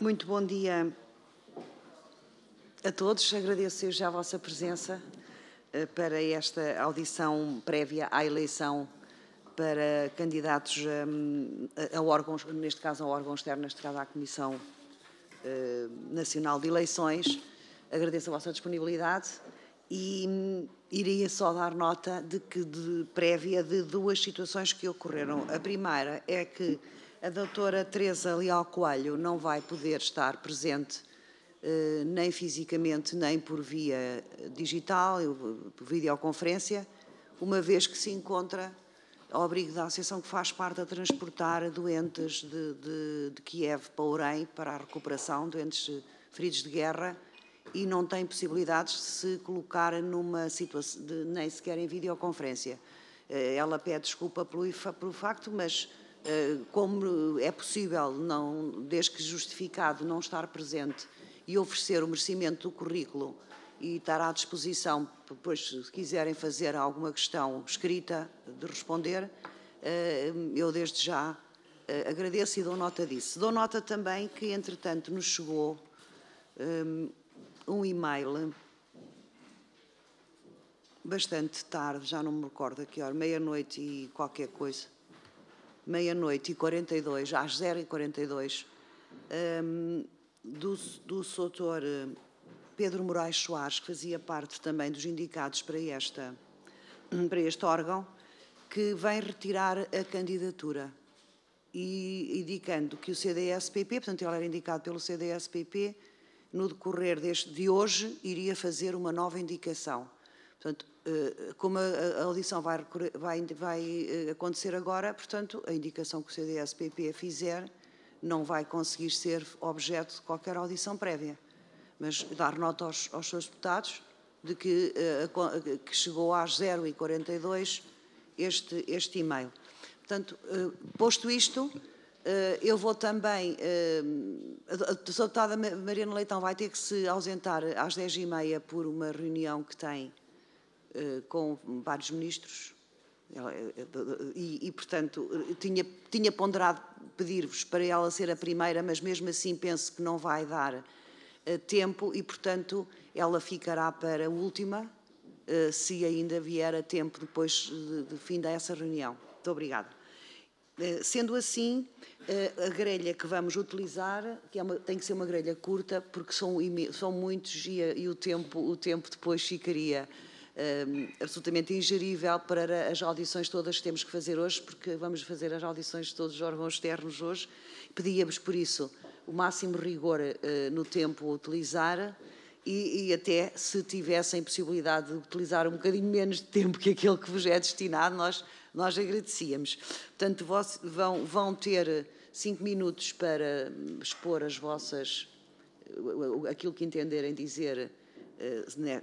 Muito bom dia a todos. Agradeço já a vossa presença para esta audição prévia à eleição para candidatos a órgãos, neste caso a órgão externo, neste caso à Comissão Nacional de Eleições. Agradeço a vossa disponibilidade e iria só dar nota prévia de duas situações que ocorreram. A primeira é que a doutora Teresa Leal Coelho não vai poder estar presente nem fisicamente, nem por via digital, por videoconferência, uma vez que se encontra ao abrigo da associação que faz parte a transportar doentes de Kiev para Orem para a recuperação, doentes feridos de guerra, e não tem possibilidades de se colocar numa situação, nem sequer em videoconferência. Ela pede desculpa pelo facto, mas como é possível, desde que justificado, não estar presente e oferecer o merecimento do currículo e estar à disposição, depois, se quiserem fazer alguma questão escrita, de responder, eu desde já agradeço e dou nota disso. Dou nota também que, entretanto, nos chegou um e-mail bastante tarde, já não me recordo a que hora, meia-noite e qualquer coisa, meia-noite e 42, às 0h42, do Sr. Pedro Moraes Soares, que fazia parte também dos indicados para este órgão, que vem retirar a candidatura e indicando que o CDS-PP, portanto ele era indicado pelo CDS-PP, no decorrer de hoje iria fazer uma nova indicação. Portanto, como a audição vai acontecer agora, portanto, a indicação que o CDS-PP fizer não vai conseguir ser objeto de qualquer audição prévia. Mas dar nota aos seus deputados de que chegou às 0h42 este e-mail. Portanto, posto isto, eu vou também... A deputada Mariana Leitão vai ter que se ausentar às 10h30 por uma reunião que tem com vários ministros e portanto, tinha ponderado pedir-vos para ela ser a primeira, mas mesmo assim penso que não vai dar tempo e, portanto, ela ficará para a última, se ainda vier a tempo depois de fim dessa reunião. Muito obrigada. Sendo assim, a grelha que vamos utilizar, tem que ser uma grelha curta, porque são muitos e o tempo depois ficaria absolutamente ingerível para as audições todas que temos que fazer hoje, porque vamos fazer as audições de todos os órgãos externos hoje. Pedíamos, por isso, o máximo rigor no tempo a utilizar e até se tivessem possibilidade de utilizar um bocadinho menos de tempo que aquele que vos é destinado, nós agradecíamos. Portanto, vão ter 5 minutos para expor aquilo que entenderem dizer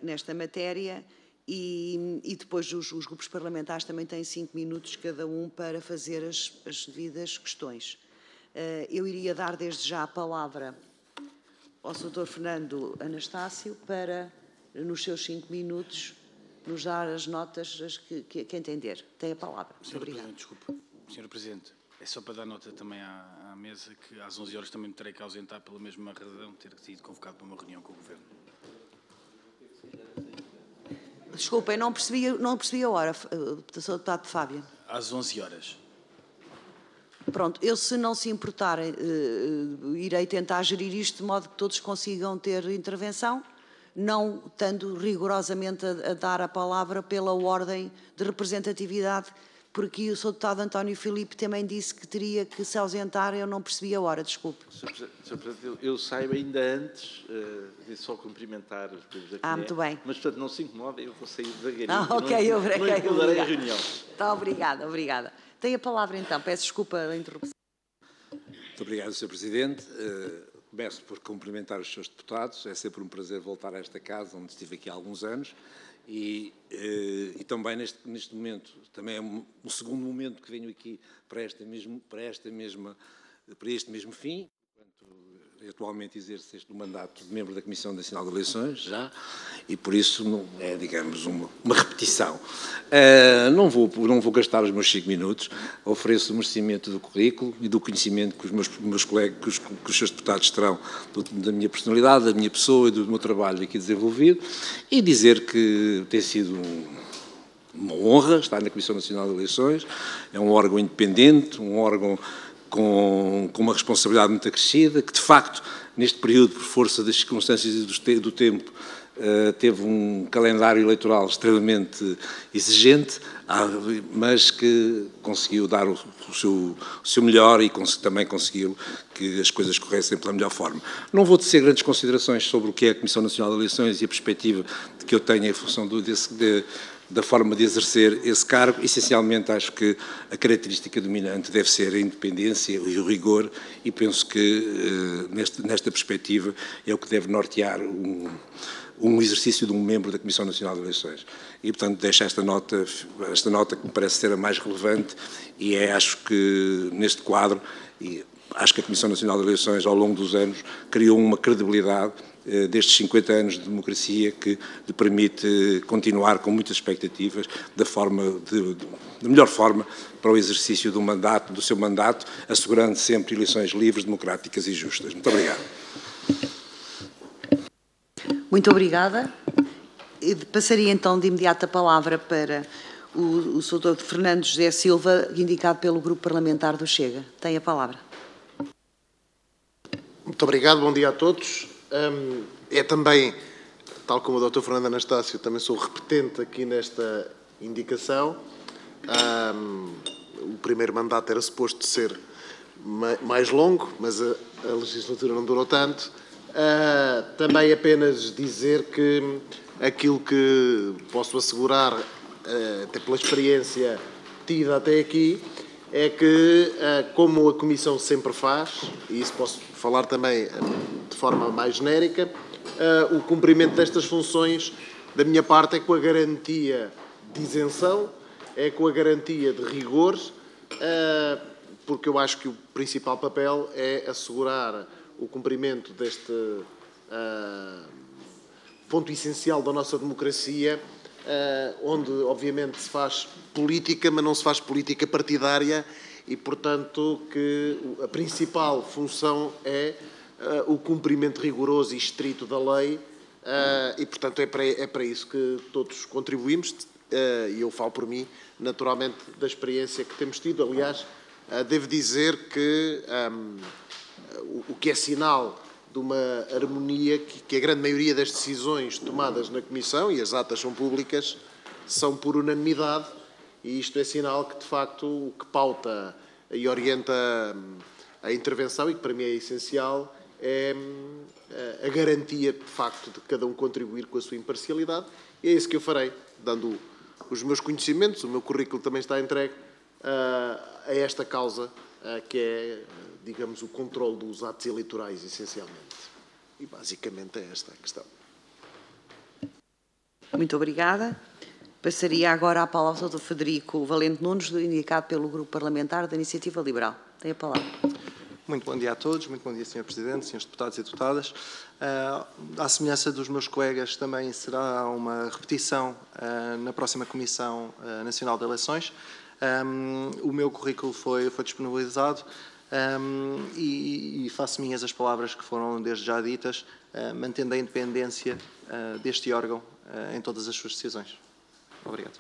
nesta matéria e depois os grupos parlamentares também têm 5 minutos cada um para fazer as devidas questões. Eu iria dar desde já a palavra ao Sr. Fernando Anastácio para, nos seus 5 minutos, nos dar as notas que entender. Tem a palavra. Muito obrigada. Desculpe, Sr. Presidente, é só para dar nota também à mesa que às 11 horas também me terei que ausentar pela mesma razão, ter sido convocado para uma reunião com o Governo. Desculpem, não percebi a hora, Sr. Deputado Fábio. Às 11 horas. Pronto, eu, se não se importarem, irei tentar gerir isto de modo que todos consigam ter intervenção, não estando rigorosamente a dar a palavra pela ordem de representatividade, porque o Sr. Deputado António Filipe também disse que teria que se ausentar, eu não percebi a hora, desculpe. Sr. Presidente, eu saio ainda antes de só cumprimentar os membros da muito bem. Mas, portanto, não se incomodem, eu vou sair devagarinho. Ok, não incomodarei a reunião. Está, obrigada. Tem a palavra, então. Peço desculpa a interrupção. Muito obrigado, Sr. Presidente. Começo por cumprimentar os seus deputados. É sempre um prazer voltar a esta casa, onde estive aqui há alguns anos. E também, neste momento, também é o segundo momento que venho aqui para este mesmo fim, enquanto atualmente exerço este mandato de membro da Comissão Nacional de Eleições, já, e por isso não é, digamos, uma repetição. Não vou gastar os meus 5 minutos, ofereço o merecimento do currículo e do conhecimento que os meus colegas, que os seus deputados terão da minha personalidade, da minha pessoa e do meu trabalho aqui desenvolvido, e dizer que tem sido uma honra estar na Comissão Nacional de Eleições. É um órgão independente, um órgão com uma responsabilidade muito acrescida, que de facto, neste período, por força das circunstâncias e do tempo, teve um calendário eleitoral extremamente exigente, mas que conseguiu dar o seu melhor e também conseguiu que as coisas corressem pela melhor forma. Não vou tecer grandes considerações sobre o que é a Comissão Nacional de Eleições e a perspectiva que eu tenho em função da forma de exercer esse cargo. Essencialmente, acho que a característica dominante deve ser a independência e o rigor, e penso que, nesta perspectiva, é o que deve nortear um exercício de um membro da Comissão Nacional de Eleições. E, portanto, deixo esta nota que me parece ser a mais relevante, e acho que, neste quadro, acho que a Comissão Nacional de Eleições, ao longo dos anos, criou uma credibilidade destes 50 anos de democracia que lhe permite continuar com muitas expectativas da melhor forma para o exercício do seu mandato, assegurando sempre eleições livres, democráticas e justas. Muito obrigado. Muito obrigada. Passaria então de imediato a palavra para o Sr. Fernando José Silva, indicado pelo Grupo Parlamentar do Chega. Tem a palavra. Muito obrigado, bom dia a todos. É também, tal como o Dr. Fernando Anastácio, também sou repetente aqui nesta indicação. O primeiro mandato era suposto ser mais longo, mas a legislatura não durou tanto. Também apenas dizer que aquilo que posso assegurar, até pela experiência tida até aqui, é que, como a Comissão sempre faz, e isso posso falar também de forma mais genérica, o cumprimento destas funções, da minha parte, é com a garantia de isenção, é com a garantia de rigor, porque eu acho que o principal papel é assegurar o cumprimento deste ponto essencial da nossa democracia, onde, obviamente, se faz política, mas não se faz política partidária e, portanto, que a principal função é o cumprimento rigoroso e estrito da lei e, portanto, é para isso que todos contribuímos e eu falo por mim, naturalmente, da experiência que temos tido. Aliás, devo dizer que o que é sinal de uma harmonia, que a grande maioria das decisões tomadas na Comissão, e as atas são públicas, são por unanimidade, e isto é sinal que, de facto, o que pauta e orienta a intervenção, e que para mim é essencial, é a garantia, de facto, de cada um contribuir com a sua imparcialidade, e é isso que eu farei, dando os meus conhecimentos, o meu currículo também está entregue a esta causa, que é, digamos, o controle dos atos eleitorais, essencialmente. E, basicamente, é esta a questão. Muito obrigada. Passaria agora a palavra ao Dr. Frederico Valente Nunes, indicado pelo Grupo Parlamentar da Iniciativa Liberal. Tem a palavra. Muito bom dia a todos, muito bom dia, Sr. Presidente, Srs. Deputados e Deputadas. À semelhança dos meus colegas, também será uma repetição na próxima Comissão Nacional de Eleições. O meu currículo foi disponibilizado e faço minhas as palavras que foram desde já ditas, mantendo a independência deste órgão em todas as suas decisões. Obrigado.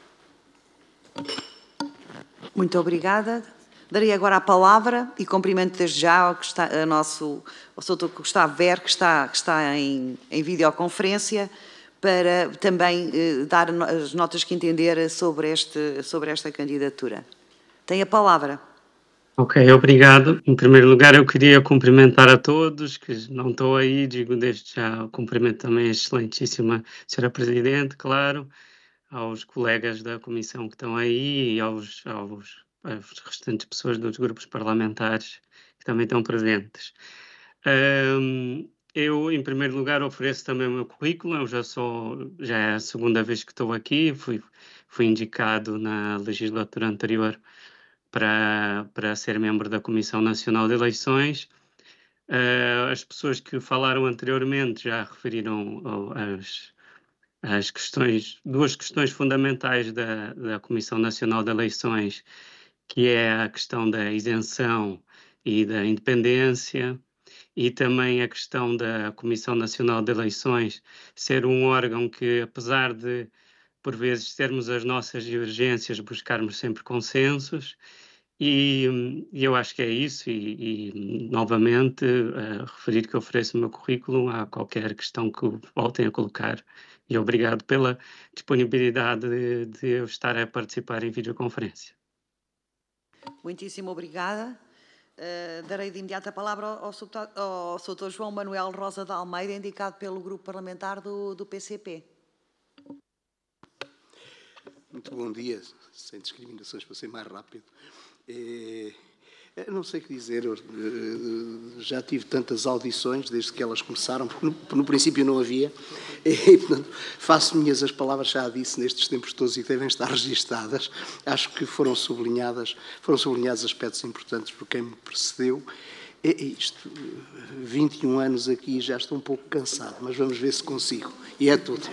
Muito obrigada. Darei agora a palavra e cumprimento desde já ao Sr. Gustavo Ver, que está em videoconferência, para também dar as notas que entender sobre esta candidatura. Tem a palavra. Ok, obrigado. Em primeiro lugar, eu queria cumprimentar a todos, que não estou aí, digo desde já, cumprimento também a excelentíssima Sra. Presidente, claro, aos colegas da Comissão que estão aí e às restantes pessoas dos grupos parlamentares que também estão presentes. Eu, em primeiro lugar, ofereço também o meu currículo. Eu já é a segunda vez que estou aqui, fui indicado na legislatura anterior para ser membro da Comissão Nacional de Eleições. As pessoas que falaram anteriormente já referiram as questões, duas questões fundamentais da Comissão Nacional de Eleições, que é a questão da isenção e da independência, e também a questão da Comissão Nacional de Eleições ser um órgão que, apesar de, por vezes, termos as nossas divergências, buscarmos sempre consensos, e eu acho que é isso, e novamente, referir que ofereço o meu currículo a qualquer questão que voltem a colocar. E obrigado pela disponibilidade de eu estar a participar em videoconferência. Muitíssimo obrigada. Darei de imediato a palavra ao Sr. João Manuel Rosa de Almeida, indicado pelo Grupo Parlamentar do PCP. Muito bom dia, sem discriminações, para ser mais rápido. Não sei o que dizer, já tive tantas audições desde que elas começaram, porque no princípio não havia, e portanto, faço minhas as palavras que já disse nestes tempos todos e que devem estar registadas. Acho que foram sublinhados aspectos importantes por quem me precedeu. Isto, 21 anos aqui, já estou um pouco cansado, mas vamos ver se consigo. E é tudo.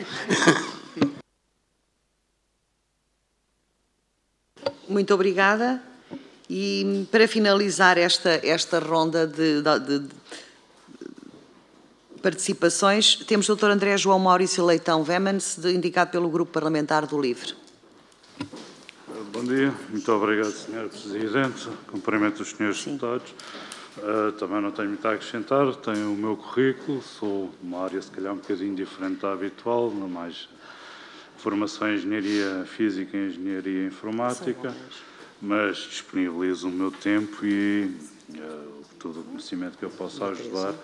Muito obrigada. E para finalizar esta ronda de participações, temos o Dr. André João Maurício Leitão Vemans, indicado pelo Grupo Parlamentar do LIVRE. Bom dia, muito obrigado, Sr. Presidente. Cumprimento os senhores deputados. Também não tenho muito a acrescentar, tenho o meu currículo, sou uma área se calhar um bocadinho diferente da habitual, mais formação em Engenharia Física e Engenharia Informática, mas disponibilizo o meu tempo e todo o conhecimento que eu possa ajudar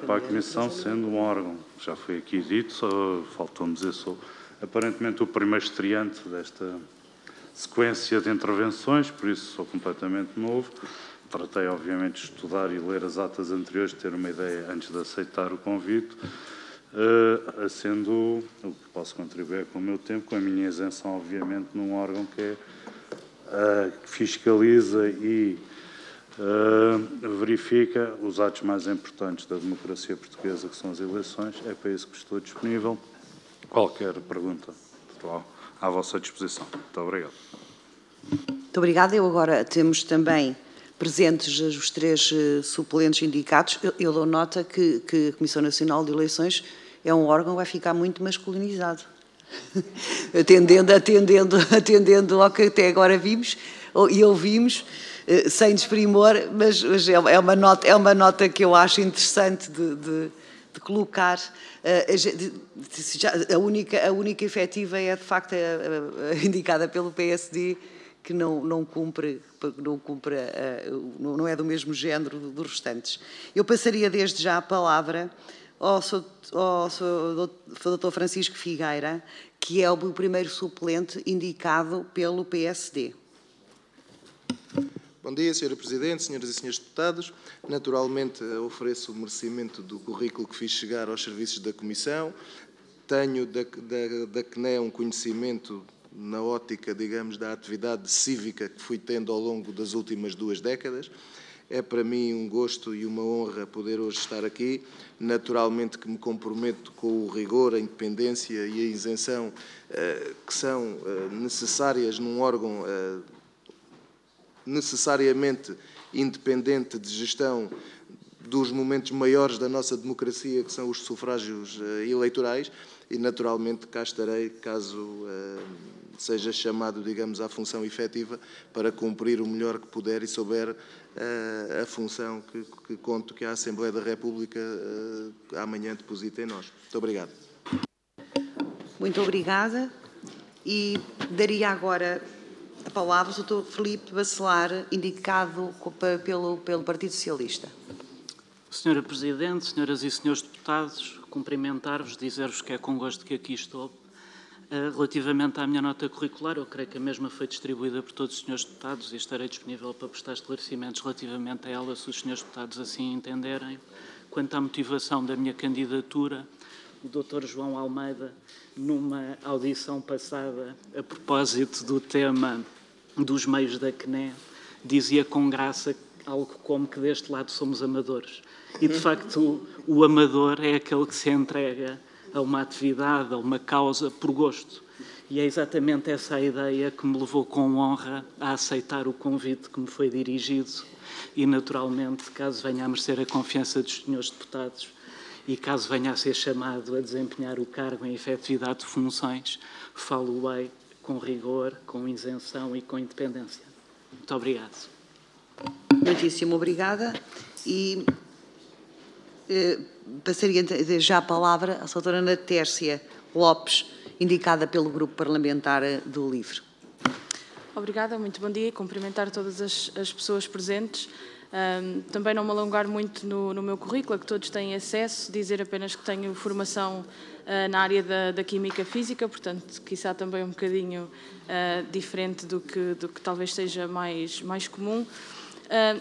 para a Comissão, sendo um órgão. Já foi aqui dito, faltou-me dizer, sou aparentemente o primeiro estreante desta sequência de intervenções, por isso sou completamente novo. Tratei, obviamente, de estudar e ler as atas anteriores, ter uma ideia antes de aceitar o convite, sendo o que posso contribuir com o meu tempo, com a minha isenção, obviamente, num órgão que fiscaliza e verifica os atos mais importantes da democracia portuguesa, que são as eleições. É para isso que estou disponível. Qualquer pergunta, estou à vossa disposição. Muito obrigado. Muito obrigada. Eu agora temos também presentes os três suplentes indicados. Eu dou nota que a Comissão Nacional de Eleições é um órgão que vai ficar muito masculinizado. Atendendo ao que até agora vimos e ouvimos, sem desprimor, mas é uma nota que eu acho interessante de colocar. A única efetiva é, de facto, indicada pelo PSD, que não é do mesmo género dos restantes. Eu passaria desde já a palavra ao Dr. Francisco Figueira, que é o primeiro suplente indicado pelo PSD. Bom dia, Sra. Presidente, senhoras e senhores deputados. Naturalmente, ofereço o merecimento do currículo que fiz chegar aos serviços da Comissão. Tenho da CNE um conhecimento na ótica, digamos, da atividade cívica que fui tendo ao longo das últimas 2 décadas. É para mim um gosto e uma honra poder hoje estar aqui. Naturalmente que me comprometo com o rigor, a independência e a isenção que são necessárias num órgão necessariamente independente de gestão dos momentos maiores da nossa democracia, que são os sufrágios eleitorais, e naturalmente cá estarei, caso seja chamado, digamos, à função efetiva, para cumprir o melhor que puder e souber a função que conto que a Assembleia da República amanhã deposita em nós. Muito obrigado. Muito obrigada. E daria agora a palavra ao Dr. Filipe Bacelar, indicado pelo Partido Socialista. Senhora Presidente, senhoras e senhores deputados, cumprimentar-vos, dizer-vos que é com gosto que aqui estou. Relativamente à minha nota curricular, eu creio que a mesma foi distribuída por todos os senhores deputados e estarei disponível para prestar esclarecimentos relativamente a ela, se os senhores deputados assim entenderem. Quanto à motivação da minha candidatura, o Dr. João Almeida, numa audição passada a propósito do tema dos meios da CNE, dizia com graça algo como que deste lado somos amadores. E, de facto, o amador é aquele que se entrega a uma atividade, a uma causa, por gosto. E é exatamente essa a ideia que me levou com honra a aceitar o convite que me foi dirigido e, naturalmente, caso venha a merecer a confiança dos senhores deputados e caso venha a ser chamado a desempenhar o cargo em efetividade de funções, falo-ei com rigor, com isenção e com independência. Muito obrigado. Muitíssimo obrigada. E passaria já a palavra à doutora Ana Tércia Lopes, indicada pelo Grupo Parlamentar do LIVRE. Obrigada, muito bom dia. Cumprimentar todas as pessoas presentes. Também não me alongar muito no meu currículo, a que todos têm acesso, dizer apenas que tenho formação na área da Química Física, portanto, quiçá também um bocadinho diferente do que talvez seja mais comum.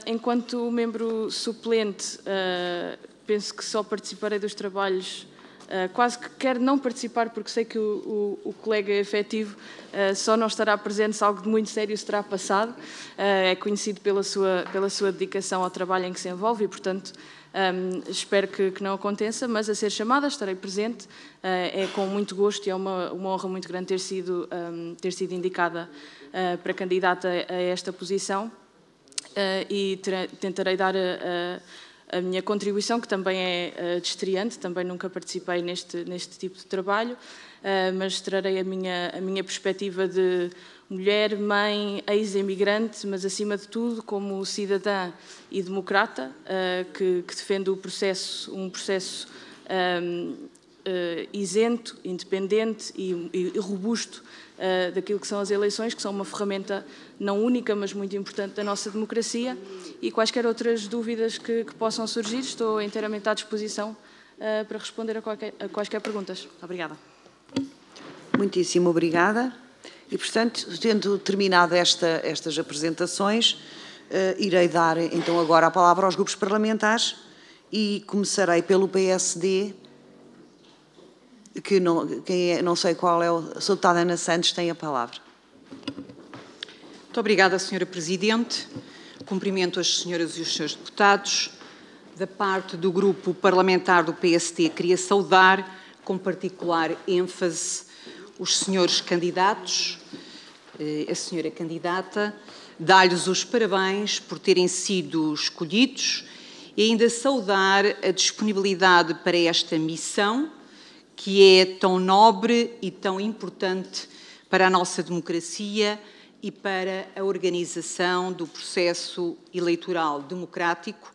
Enquanto membro suplente, penso que só participarei dos trabalhos, quase que quero não participar, porque sei que o colega efetivo só não estará presente se algo de muito sério se terá passado. É conhecido pela sua dedicação ao trabalho em que se envolve e, portanto, espero que não aconteça, mas a ser chamada estarei presente. É com muito gosto e é uma honra muito grande ter sido indicada para candidata a esta posição. E tentarei dar a minha contribuição, que também é de estreante, também nunca participei neste tipo de trabalho, mas trarei a minha perspectiva de mulher, mãe, ex-imigrante, mas acima de tudo como cidadã e democrata, que defende um processo isento, independente e robusto daquilo que são as eleições, que são uma ferramenta não única, mas muito importante da nossa democracia, e quaisquer outras dúvidas que possam surgir, estou inteiramente à disposição para responder a quaisquer perguntas. Obrigada. Muitíssimo obrigada. E, portanto, tendo terminado estas apresentações, irei dar então agora a palavra aos grupos parlamentares e começarei pelo PSD, que não sei qual é a Sra. Deputada Ana Santos tem a palavra. Muito obrigada, Sra. Presidente. Cumprimento as senhoras e os senhores deputados. Da parte do Grupo Parlamentar do PSD, queria saudar com particular ênfase os senhores candidatos, a senhora candidata, dar-lhes os parabéns por terem sido escolhidos e ainda saudar a disponibilidade para esta missão, que é tão nobre e tão importante para a nossa democracia e para a organização do processo eleitoral democrático,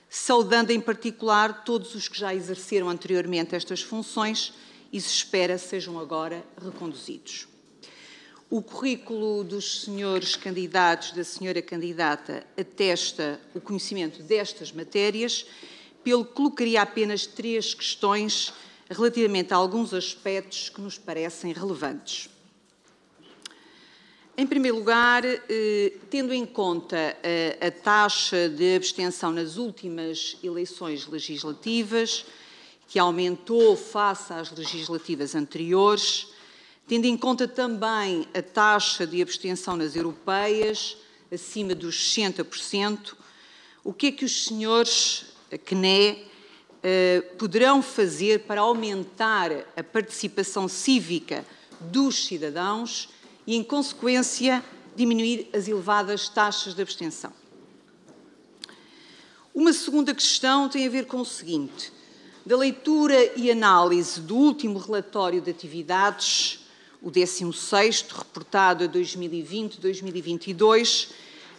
saudando em particular todos os que já exerceram anteriormente estas funções e se espera sejam agora reconduzidos. O currículo dos senhores candidatos, da senhora candidata, atesta o conhecimento destas matérias, pelo que colocaria apenas 3 questões relativamente a alguns aspectos que nos parecem relevantes. Em primeiro lugar, tendo em conta a taxa de abstenção nas últimas eleições legislativas, que aumentou face às legislativas anteriores, tendo em conta também a taxa de abstenção nas europeias, acima dos 60%, o que é que os senhores CNE poderão fazer para aumentar a participação cívica dos cidadãos e, em consequência, diminuir as elevadas taxas de abstenção? Uma segunda questão tem a ver com o seguinte: da leitura e análise do último relatório de atividades, o 16º, reportado a 2020-2022,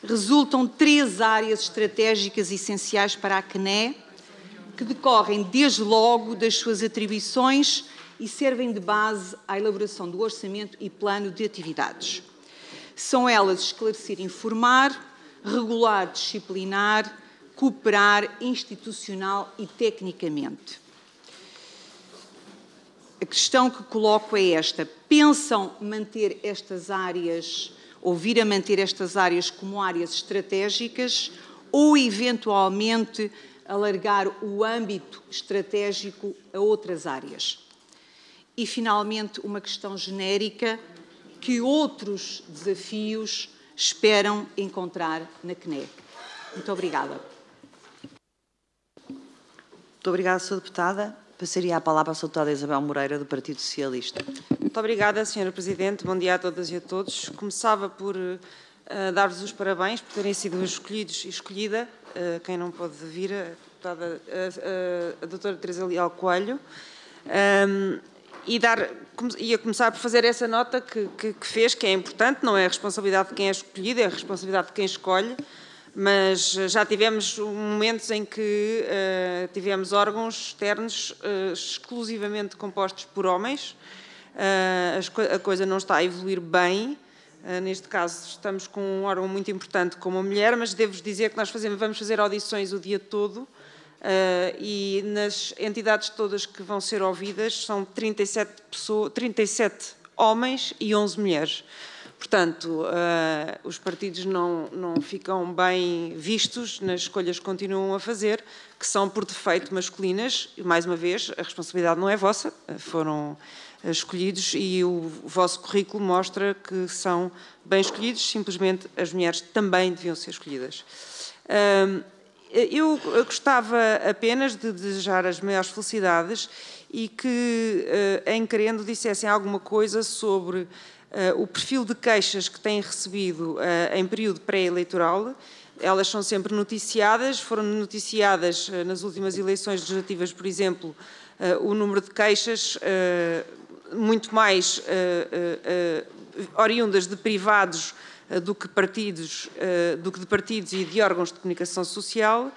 resultam 3 áreas estratégicas essenciais para a CNE, que decorrem desde logo das suas atribuições e servem de base à elaboração do orçamento e plano de atividades. São elas esclarecer e informar, regular, disciplinar, cooperar institucional e tecnicamente. A questão que coloco é esta: pensam manter estas áreas, ou vir a manter estas áreas como áreas estratégicas, ou eventualmente alargar o âmbito estratégico a outras áreas? E, finalmente, uma questão genérica: que outros desafios esperam encontrar na CNE? Muito obrigada. Muito obrigada, Sra. Deputada. Passaria a palavra à Sra. Deputada Isabel Moreira, do Partido Socialista. Muito obrigada, Sra. Presidente. Bom dia a todas e a todos. Começava por dar-vos os parabéns por terem sido escolhidos e escolhida, quem não pode vir, a doutora Teresa Leal Coelho, e a começar por fazer essa nota que fez, que é importante, não é a responsabilidade de quem é escolhido, é a responsabilidade de quem escolhe, mas já tivemos momentos em que tivemos órgãos externos exclusivamente compostos por homens, a coisa não está a evoluir bem. Neste caso, estamos com um órgão muito importante como a mulher, mas devo-vos dizer que nós vamos fazer audições o dia todo e nas entidades todas que vão ser ouvidas são 37 homens e 11 mulheres. Portanto, os partidos não ficam bem vistos nas escolhas que continuam a fazer, que são por defeito masculinas, e mais uma vez, a responsabilidade não é vossa, foram escolhidos e o vosso currículo mostra que são bem escolhidos, simplesmente as mulheres também deviam ser escolhidas. Eu gostava apenas de desejar as maiores felicidades e que, em querendo, dissessem alguma coisa sobre o perfil de queixas que têm recebido em período pré-eleitoral. Elas são sempre noticiadas, foram noticiadas nas últimas eleições legislativas, por exemplo, o número de queixas muito mais oriundas de privados do que de partidos e de órgãos de comunicação social.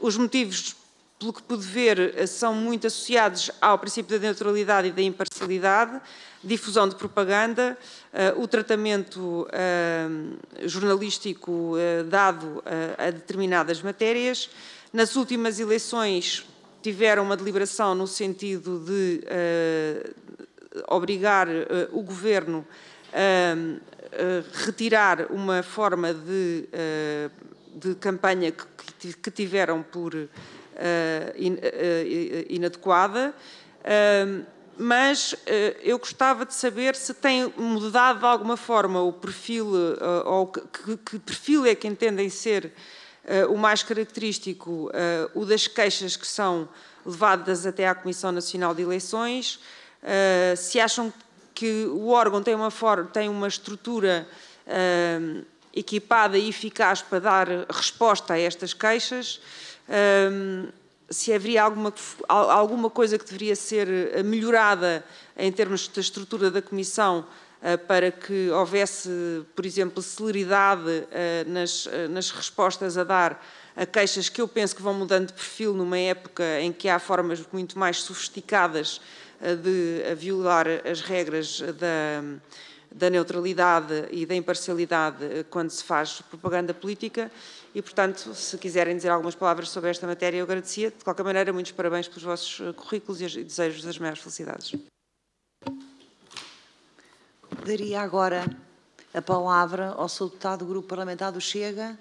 Os motivos, pelo que pude ver, são muito associados ao princípio da neutralidade e da imparcialidade, difusão de propaganda, o tratamento jornalístico dado a determinadas matérias. Nas últimas eleições tiveram uma deliberação no sentido de obrigar o Governo a retirar uma forma de campanha que tiveram por inadequada, mas eu gostava de saber se tem mudado de alguma forma o perfil, ou que perfil é que entendem ser o mais característico, o das queixas que são levadas até à Comissão Nacional de Eleições, se acham que o órgão tem uma estrutura equipada e eficaz para dar resposta a estas queixas, se haveria alguma coisa que deveria ser melhorada em termos da estrutura da Comissão para que houvesse, por exemplo, celeridade nas respostas a dar a queixas que eu penso que vão mudando de perfil numa época em que há formas muito mais sofisticadas de violar as regras da neutralidade e da imparcialidade quando se faz propaganda política e, portanto, se quiserem dizer algumas palavras sobre esta matéria, eu agradecia. De qualquer maneira, muitos parabéns pelos vossos currículos e desejo das maiores felicidades. Daria agora a palavra ao Sr. Deputado do Grupo Parlamentar do Chega,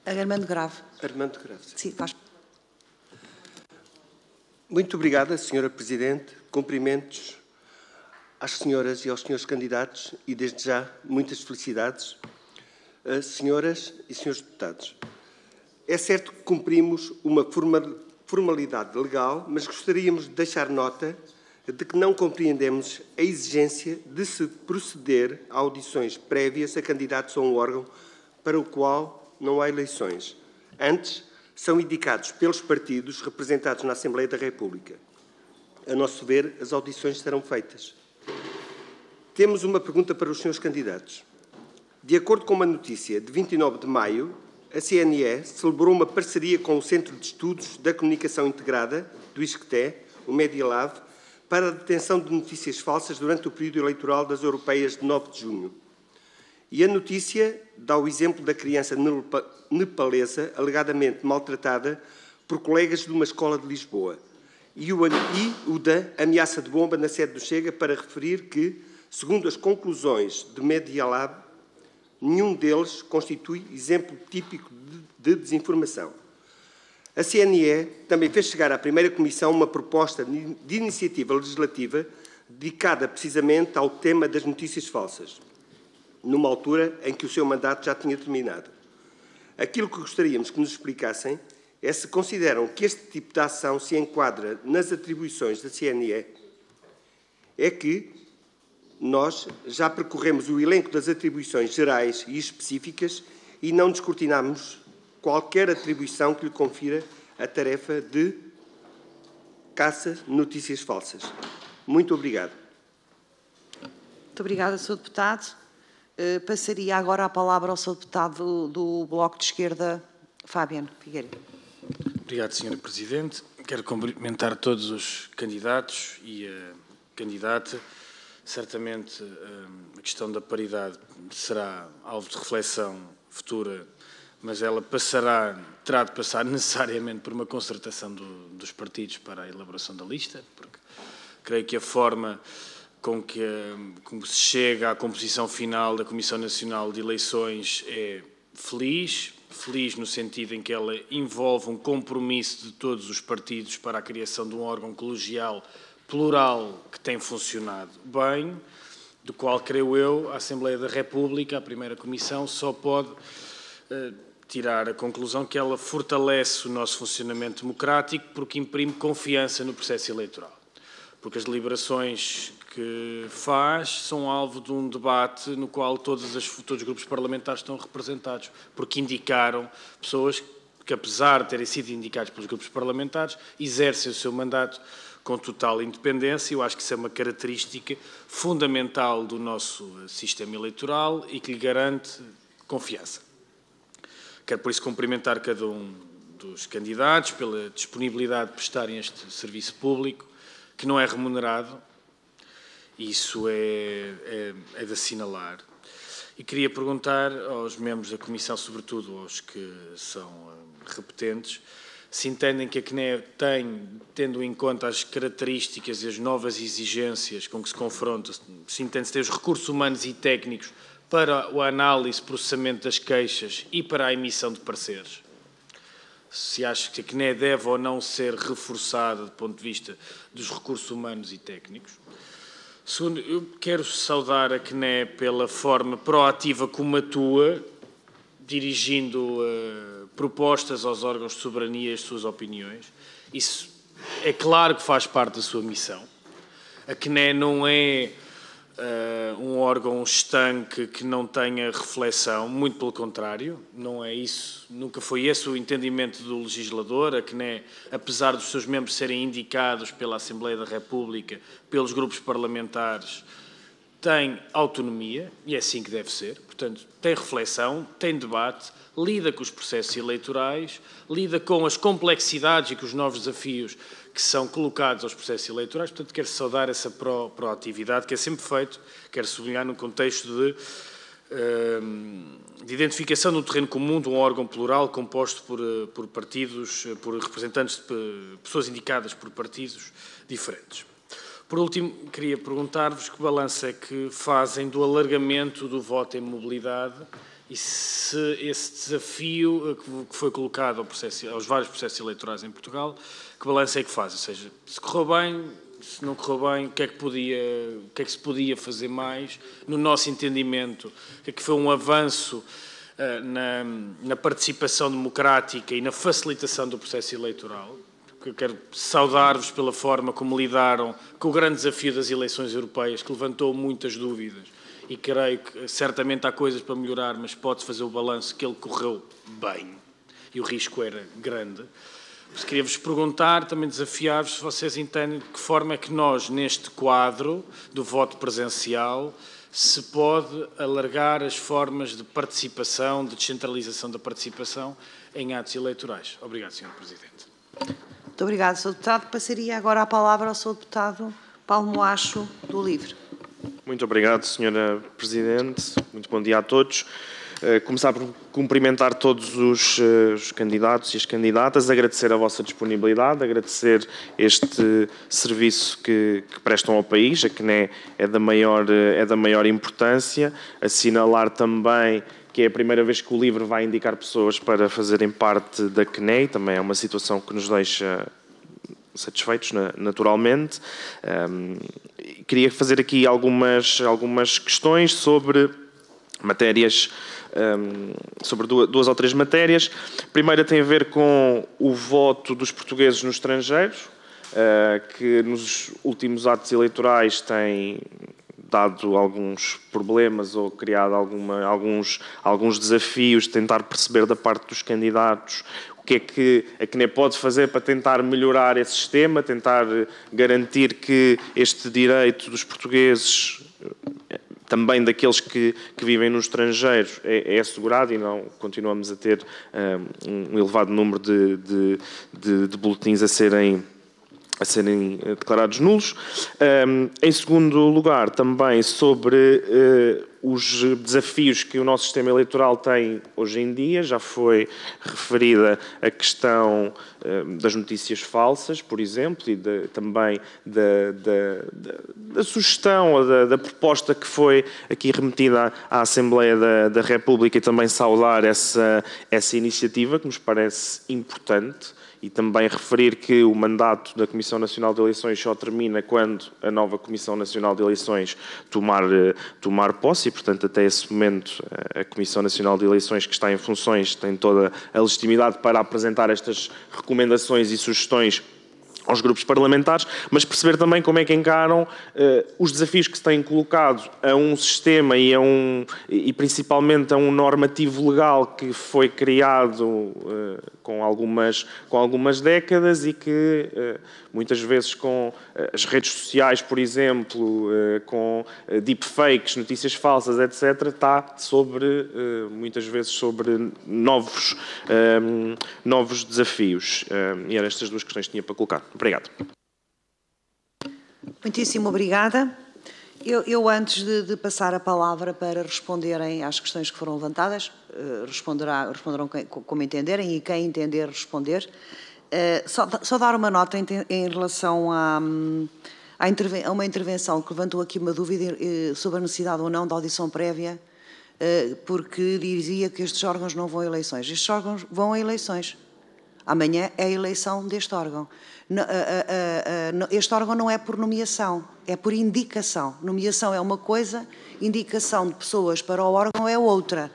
Armando Grave. Armando Grave. Sim, faz. Muito obrigada, Sra. Presidente. Cumprimentos às senhoras e aos senhores candidatos e, desde já, muitas felicidades, senhoras e senhores deputados. É certo que cumprimos uma formalidade legal, mas gostaríamos de deixar nota de que não compreendemos a exigência de se proceder a audições prévias a candidatos a um órgão para o qual não há eleições. Antes, são indicados pelos partidos representados na Assembleia da República. A nosso ver, as audições serão feitas. Temos uma pergunta para os senhores candidatos. De acordo com uma notícia de 29 de maio, a CNE celebrou uma parceria com o Centro de Estudos da Comunicação Integrada, do ISCTE, o Media Lab, para a detenção de notícias falsas durante o período eleitoral das europeias de 9 de junho. E a notícia dá o exemplo da criança nepalesa alegadamente maltratada por colegas de uma escola de Lisboa e o da ameaça de bomba na sede do Chega para referir que, segundo as conclusões do Media Lab, nenhum deles constitui exemplo típico de desinformação. A CNE também fez chegar à primeira Comissão uma proposta de iniciativa legislativa dedicada precisamente ao tema das notícias falsas. numa altura em que o seu mandato já tinha terminado. Aquilo que gostaríamos que nos explicassem é se consideram que este tipo de ação se enquadra nas atribuições da CNE. É que nós já percorremos o elenco das atribuições gerais e específicas e não descortinamos qualquer atribuição que lhe confira a tarefa de caça de notícias falsas. Muito obrigado. Muito obrigada, Sr. Deputado. Passaria agora a palavra ao Sr. Deputado do Bloco de Esquerda, Fabiano Figueiredo. Obrigado, Sra. Presidente. Quero cumprimentar todos os candidatos e a candidata. Certamente a questão da paridade será alvo de reflexão futura, mas ela terá de passar necessariamente por uma concertação dos partidos para a elaboração da lista, porque creio que a forma como se chega à composição final da Comissão Nacional de Eleições é feliz no sentido em que ela envolve um compromisso de todos os partidos para a criação de um órgão colegial plural que tem funcionado bem, do qual, creio eu, a Assembleia da República, a primeira Comissão, só pode tirar a conclusão que ela fortalece o nosso funcionamento democrático porque imprime confiança no processo eleitoral. Porque as deliberações que faz são alvo de um debate no qual todos os grupos parlamentares estão representados, porque indicaram pessoas que, apesar de terem sido indicados pelos grupos parlamentares, exercem o seu mandato com total independência. Eu acho que isso é uma característica fundamental do nosso sistema eleitoral e que lhe garante confiança. Quero, por isso, cumprimentar cada um dos candidatos pela disponibilidade de prestarem este serviço público, que não é remunerado. Isso é de assinalar. E queria perguntar aos membros da Comissão, sobretudo aos que são repetentes, se entendem que a CNE tem, tendo em conta as características e as novas exigências com que se confronta, se entende se tem os recursos humanos e técnicos para a análise e processamento das queixas e para a emissão de pareceres. Se acha que a CNE deve ou não ser reforçada do ponto de vista dos recursos humanos e técnicos. Segundo, eu quero saudar a CNE pela forma proativa como atua, dirigindo propostas aos órgãos de soberania e as suas opiniões. Isso é claro que faz parte da sua missão. A CNE não é um órgão estanque que não tenha reflexão, muito pelo contrário, não é isso, nunca foi esse o entendimento do legislador. A CNE, apesar dos seus membros serem indicados pela Assembleia da República, pelos grupos parlamentares, tem autonomia, e é assim que deve ser, portanto, tem reflexão, tem debate, lida com os processos eleitorais, lida com as complexidades e com os novos desafios que são colocados aos processos eleitorais. Portanto, quero saudar essa proatividade que é sempre feito, quero sublinhar no contexto de identificação no terreno comum de um órgão plural composto por partidos, por representantes de pessoas indicadas por partidos diferentes. Por último, queria perguntar-vos que balanço é que fazem do alargamento do voto em mobilidade e se esse desafio que foi colocado aos vários processos eleitorais em Portugal, que balanço é que fazem? Ou seja, se correu bem, se não correu bem, o que é que se podia fazer mais? No nosso entendimento, o que é que foi um avanço na participação democrática e na facilitação do processo eleitoral? Eu quero saudar-vos pela forma como lidaram com o grande desafio das eleições europeias, que levantou muitas dúvidas. E creio que certamente há coisas para melhorar, mas pode-se fazer o balanço que ele correu bem. E o risco era grande. Queria-vos perguntar, também desafiar-vos, se vocês entendem de que forma é que nós, neste quadro do voto presencial, se pode alargar as formas de participação, de descentralização da participação em atos eleitorais. Obrigado, Sr. Presidente. Muito obrigado, Sr. Deputado. Passaria agora a palavra ao Sr. Deputado Paulo Moacho, do LIVRE. Muito obrigado, Sra. Presidente. Muito bom dia a todos. Começar por cumprimentar todos os candidatos e as candidatas, agradecer a vossa disponibilidade, agradecer este serviço que prestam ao país, a CNE é da maior importância, assinalar também que é a primeira vez que o LIVRE vai indicar pessoas para fazerem parte da CNE, também é uma situação que nos deixa satisfeitos, naturalmente. Queria fazer aqui algumas questões sobre matérias, sobre duas ou três matérias. A primeira tem a ver com o voto dos portugueses no estrangeiro, que nos últimos atos eleitorais tem dado alguns problemas ou criado alguns desafios, tentar perceber da parte dos candidatos o que é que a CNE pode fazer para tentar melhorar esse sistema, tentar garantir que este direito dos portugueses, também daqueles que vivem no estrangeiro, é assegurado e não continuamos a ter um elevado número de boletins a serem declarados nulos. Em segundo lugar, também sobre os desafios que o nosso sistema eleitoral tem hoje em dia. Já foi referida a questão das notícias falsas, por exemplo, e também da sugestão ou da proposta que foi aqui remetida à Assembleia da República, e também saudar essa iniciativa, que nos parece importante. E também referir que o mandato da Comissão Nacional de Eleições só termina quando a nova Comissão Nacional de Eleições tomar posse, e, portanto, até esse momento, a Comissão Nacional de Eleições, que está em funções, tem toda a legitimidade para apresentar estas recomendações e sugestões aos grupos parlamentares, mas perceber também como é que encaram os desafios que se têm colocado a um sistema e principalmente a um normativo legal que foi criado com algumas décadas e que muitas vezes com as redes sociais, por exemplo, com deepfakes, notícias falsas, etc., está muitas vezes sobre novos desafios. E eram estas duas questões que tinha para colocar. Obrigado. Muitíssimo obrigada. Eu antes de passar a palavra para responderem às questões que foram levantadas, responderão como entenderem e quem entender responder. Só dar uma nota em relação a uma intervenção que levantou aqui uma dúvida sobre a necessidade ou não da audição prévia, porque dizia que estes órgãos não vão a eleições. Estes órgãos vão a eleições. Amanhã é a eleição deste órgão. Este órgão não é por nomeação, é por indicação. Nomeação é uma coisa, indicação de pessoas para o órgão é outra.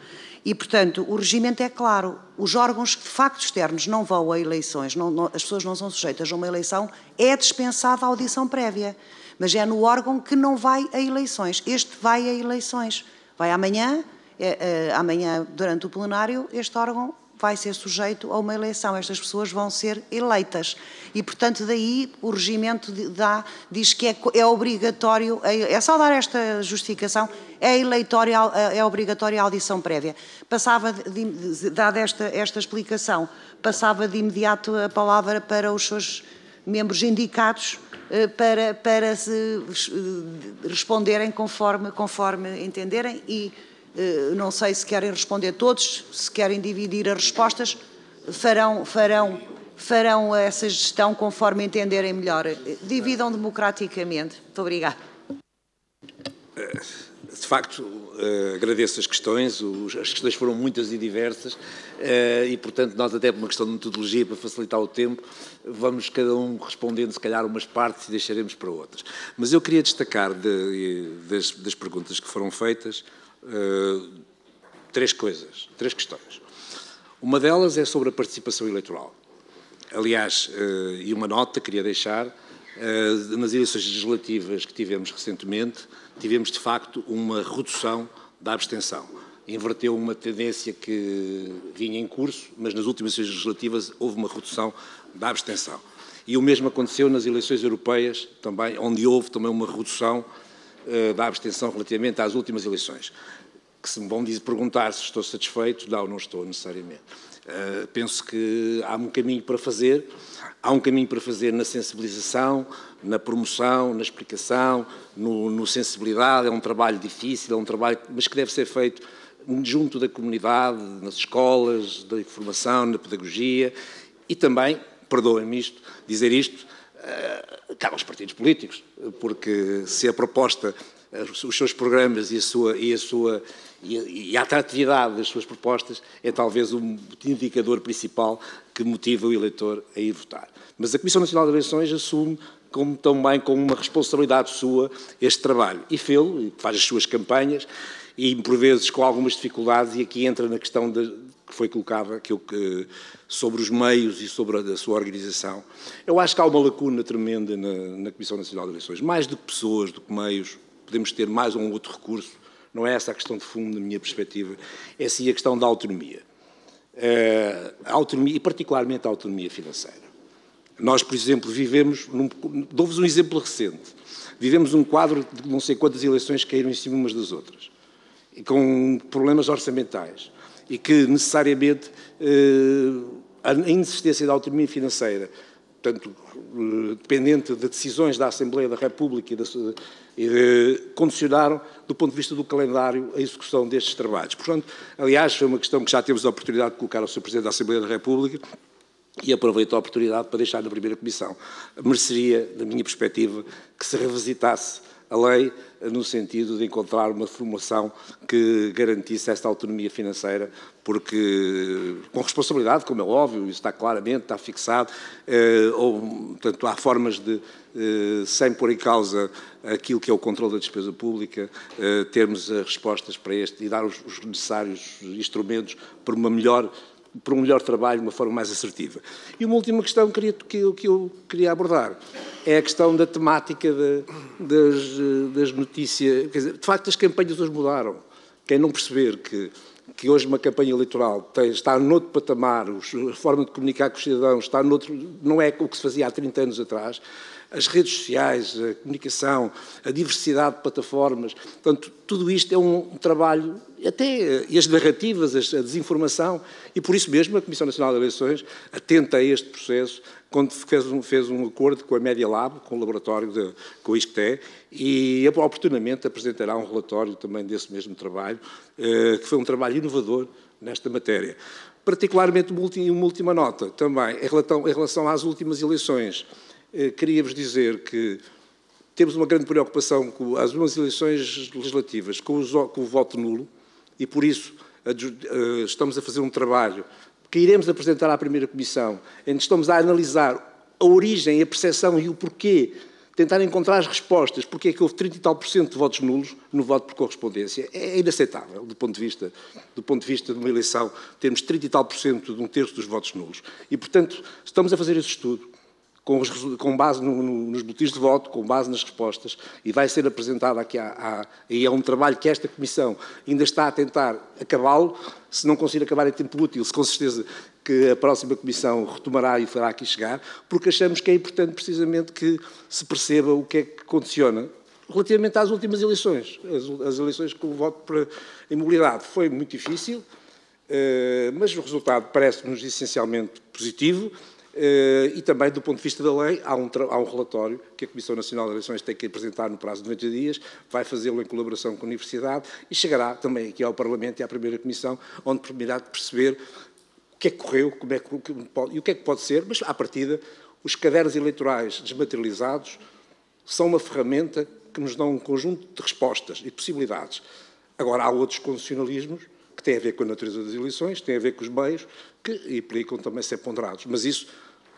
E, portanto, o regimento é claro. Os órgãos que, de facto, externos não vão a eleições, as pessoas não são sujeitas a uma eleição, é dispensada a audição prévia. Mas é no órgão que não vai a eleições. Este vai a eleições. Vai amanhã, durante o plenário, este órgão vai ser sujeito a uma eleição. Estas pessoas vão ser eleitas. E, portanto, daí o regimento diz que é obrigatório, é só dar esta justificação, é obrigatória a audição prévia. Dada esta explicação, passava de imediato a palavra para os seus membros indicados para se responderem conforme entenderem e não sei se querem responder todos, se querem dividir as respostas, farão essa gestão conforme entenderem melhor. Dividam democraticamente. Muito obrigada. De facto, agradeço as questões foram muitas e diversas e, portanto, nós até por uma questão de metodologia, para facilitar o tempo, vamos cada um respondendo, se calhar, umas partes e deixaremos para outras. Mas eu queria destacar das perguntas que foram feitas três questões. Uma delas é sobre a participação eleitoral. Aliás, e uma nota queria deixar, nas eleições legislativas que tivemos recentemente, tivemos de facto uma redução da abstenção. Inverteu uma tendência que vinha em curso, mas nas últimas eleições legislativas houve uma redução da abstenção. E o mesmo aconteceu nas eleições europeias, também, onde houve também uma redução da abstenção relativamente às últimas eleições. Que se me vão perguntar se estou satisfeito, não estou necessariamente. Penso que há um caminho para fazer, na sensibilização, na promoção, na explicação, no sensibilidade. É um trabalho difícil, é um trabalho, mas que deve ser feito junto da comunidade, nas escolas, da informação, na pedagogia e também, perdoem-me dizer isto, cabe aos partidos políticos, porque se a proposta, os seus programas e a atratividade das suas propostas é talvez o indicador principal que motiva o eleitor a ir votar. Mas a Comissão Nacional de Eleições assume como também com uma responsabilidade sua este trabalho. E fê-lo, faz as suas campanhas, e por vezes com algumas dificuldades, e aqui entra na questão que foi colocada sobre os meios e sobre a sua organização. Eu acho que há uma lacuna tremenda na Comissão Nacional de Eleições. Mais do que pessoas, do que meios, podemos ter mais um outro recurso. Não é essa a questão de fundo, na minha perspectiva, é sim a questão da autonomia. A autonomia, e particularmente a autonomia financeira. Nós, por exemplo, dou-vos um exemplo recente, vivemos um quadro de não sei quantas eleições que caíram em cima umas das outras, e com problemas orçamentais, e que necessariamente a inexistência da autonomia financeira, portanto, dependente de decisões da Assembleia da República condicionaram, do ponto de vista do calendário, a execução destes trabalhos. Portanto, aliás, foi uma questão que já temos a oportunidade de colocar ao Sr. Presidente da Assembleia da República e aproveito a oportunidade para deixar na primeira comissão. Mereceria, da minha perspectiva, que se revisitasse a lei no sentido de encontrar uma formulação que garantisse esta autonomia financeira, porque, com responsabilidade, como é óbvio, isso está claramente, está fixado, portanto, há formas de, sem pôr em causa aquilo que é o controle da despesa pública, termos as respostas para este e dar os necessários instrumentos para um melhor trabalho, de uma forma mais assertiva. E uma última questão que eu queria abordar é a questão da temática das notícias. Quer dizer, de facto, as campanhas hoje mudaram. Quem não perceber que hoje uma campanha eleitoral está noutro patamar, a forma de comunicar com os cidadãos não é o que se fazia há 30 anos atrás, as redes sociais, a comunicação, a diversidade de plataformas, portanto, tudo isto é um trabalho, e as narrativas, a desinformação, e por isso mesmo a Comissão Nacional de Eleições, atenta a este processo, quando fez um acordo com a Media Lab, com o laboratório, com o ISCTE, e oportunamente apresentará um relatório também desse mesmo trabalho, que foi um trabalho inovador nesta matéria. Particularmente, uma última nota também, em relação às últimas eleições. Queria-vos dizer que temos uma grande preocupação com as últimas eleições legislativas, com o voto nulo, e por isso estamos a fazer um trabalho que iremos apresentar à primeira comissão, em que estamos a analisar a origem, a percepção e o porquê, tentar encontrar as respostas, porque é que houve 30 e tal % de votos nulos no voto por correspondência. É inaceitável, do ponto de vista de uma eleição, termos 30 e tal % de 1/3 dos votos nulos. E, portanto, estamos a fazer esse estudo, com base nos boletins de voto, com base nas respostas, e vai ser apresentado aqui e é um trabalho que esta Comissão ainda está a tentar acabá-lo, se não conseguir acabar em tempo útil, com certeza que a próxima Comissão retomará e fará aqui chegar, porque achamos que é importante precisamente que se perceba o que é que condiciona. Relativamente às últimas eleições, as eleições com o voto por imobilidade, foi muito difícil, mas o resultado parece-nos essencialmente positivo. E também, do ponto de vista da lei, há um relatório que a Comissão Nacional de Eleições tem que apresentar no prazo de 90 dias, vai fazê-lo em colaboração com a Universidade e chegará também aqui ao Parlamento e à Primeira Comissão, onde permitirá perceber o que é que correu, e o que é que pode ser, mas, à partida, os cadernos eleitorais desmaterializados são uma ferramenta que nos dão um conjunto de respostas e possibilidades. Agora, há outros condicionalismos que têm a ver com a natureza das eleições, têm a ver com os meios, que implicam também ser ponderados. Mas isso,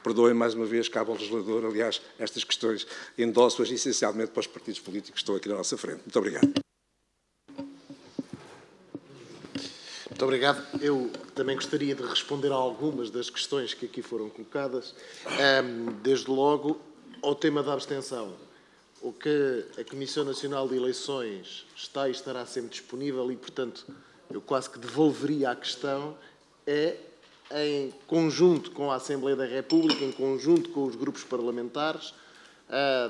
perdoem mais uma vez, cabe ao legislador. Aliás, estas questões endosso-as essencialmente para os partidos políticos que estão aqui na nossa frente. Muito obrigado. Muito obrigado. Eu também gostaria de responder a algumas das questões que aqui foram colocadas. Desde logo, ao tema da abstenção. O que a Comissão Nacional de Eleições está e estará sempre disponível e, portanto, eu quase que devolveria a questão, em conjunto com a Assembleia da República, em conjunto com os grupos parlamentares,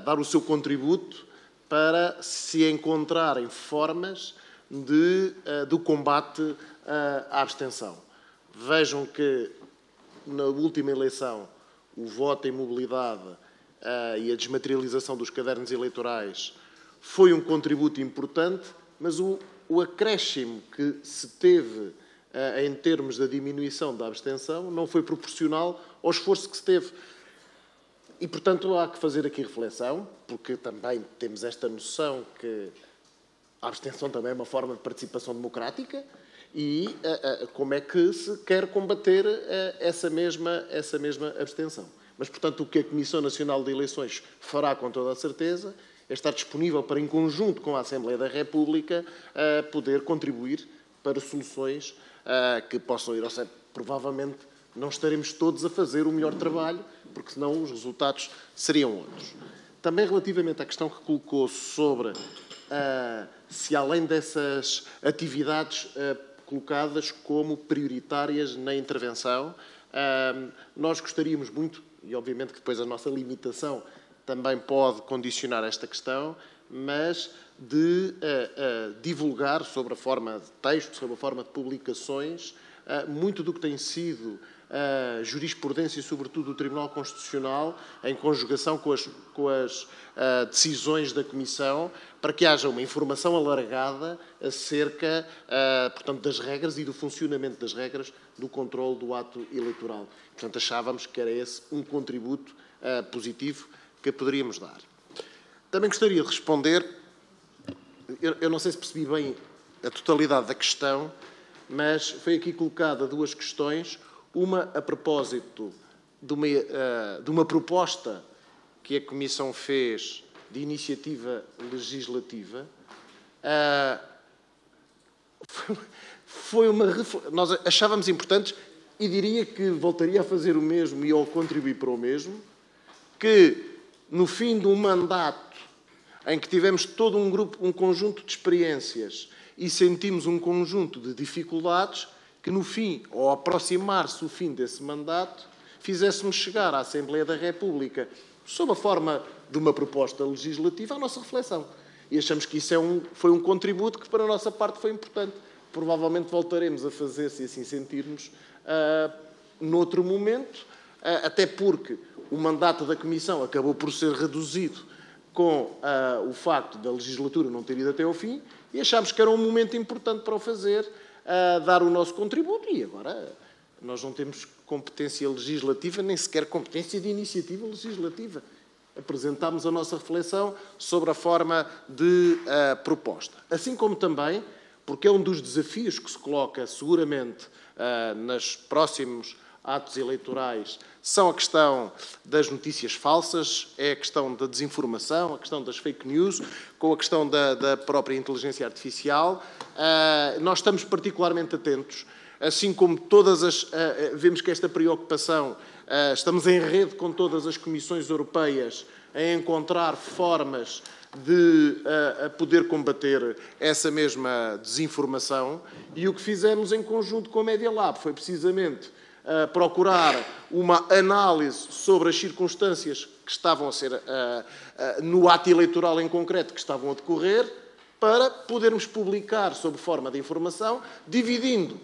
dar o seu contributo para se encontrarem formas do combate à abstenção. Vejam que, na última eleição, o voto em mobilidade e a desmaterialização dos cadernos eleitorais foi um contributo importante, mas o acréscimo que se teve em termos da diminuição da abstenção não foi proporcional ao esforço que se teve. E, portanto, há que fazer aqui reflexão, porque também temos esta noção que a abstenção também é uma forma de participação democrática e como é que se quer combater essa mesma abstenção. Mas, portanto, o que a Comissão Nacional de Eleições fará com toda a certeza é estar disponível para, em conjunto com a Assembleia da República, poder contribuir para soluções que possam ir ao centro. Provavelmente não estaremos todos a fazer o melhor trabalho, porque senão os resultados seriam outros. Também relativamente à questão que colocou sobre se além dessas atividades colocadas como prioritárias na intervenção, nós gostaríamos muito, e obviamente que depois a nossa limitação também pode condicionar esta questão, mas de divulgar sobre a forma de texto, sobre a forma de publicações, muito do que tem sido a jurisprudência, sobretudo do Tribunal Constitucional, em conjugação com as decisões da Comissão, para que haja uma informação alargada acerca, portanto, das regras e do funcionamento das regras do controle do ato eleitoral. Portanto, achávamos que era esse um contributo positivo que poderíamos dar. Também gostaria de responder, eu não sei se percebi bem a totalidade da questão, mas foi aqui colocada duas questões. Uma a propósito de uma proposta que a Comissão fez de iniciativa legislativa. Nós achávamos importantes, e diria que voltaria a fazer o mesmo e ao contribuir para o mesmo, que no fim de um mandato em que tivemos todo um conjunto de experiências e sentimos um conjunto de dificuldades, que no fim, ou aproximar-se o fim desse mandato, fizéssemos chegar à Assembleia da República, sob a forma de uma proposta legislativa, a nossa reflexão. E achamos que isso foi um contributo que, para a nossa parte, foi importante. Provavelmente voltaremos a fazer, se assim sentirmos, noutro momento, até porque o mandato da Comissão acabou por ser reduzido com o facto da legislatura não ter ido até ao fim, e achámos que era um momento importante para o fazer, dar o nosso contributo, e agora nós não temos competência legislativa, nem sequer competência de iniciativa legislativa. Apresentámos a nossa reflexão sobre a forma de proposta. Assim como também, porque é um dos desafios que se coloca seguramente nos próximos atos eleitorais, são a questão das notícias falsas, é a questão da desinformação, a questão das fake news, com a questão da própria inteligência artificial. Nós estamos particularmente atentos, assim como vemos que esta preocupação, estamos em rede com todas as comissões europeias em encontrar formas de poder combater essa mesma desinformação, e o que fizemos em conjunto com a Media Lab foi precisamente procurar uma análise sobre as circunstâncias que estavam a ser, no ato eleitoral em concreto, que estavam a decorrer, para podermos publicar sob forma de informação, dividindo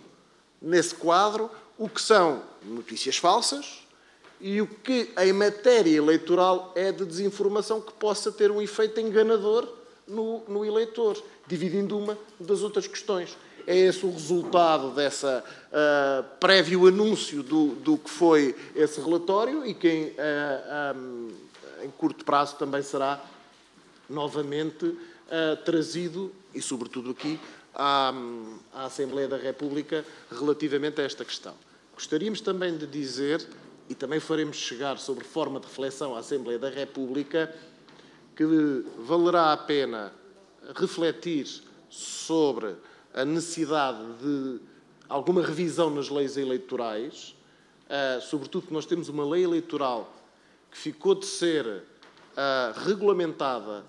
nesse quadro o que são notícias falsas e o que, em matéria eleitoral, é de desinformação que possa ter um efeito enganador no eleitor, dividindo uma das outras questões. É esse o resultado dessa prévio anúncio do que foi esse relatório, e que em curto prazo também será novamente trazido, e sobretudo aqui, à Assembleia da República relativamente a esta questão. Gostaríamos também de dizer, e também faremos chegar sobre forma de reflexão à Assembleia da República, que valerá a pena refletir sobre a necessidade de alguma revisão nas leis eleitorais, sobretudo que nós temos uma lei eleitoral que ficou de ser regulamentada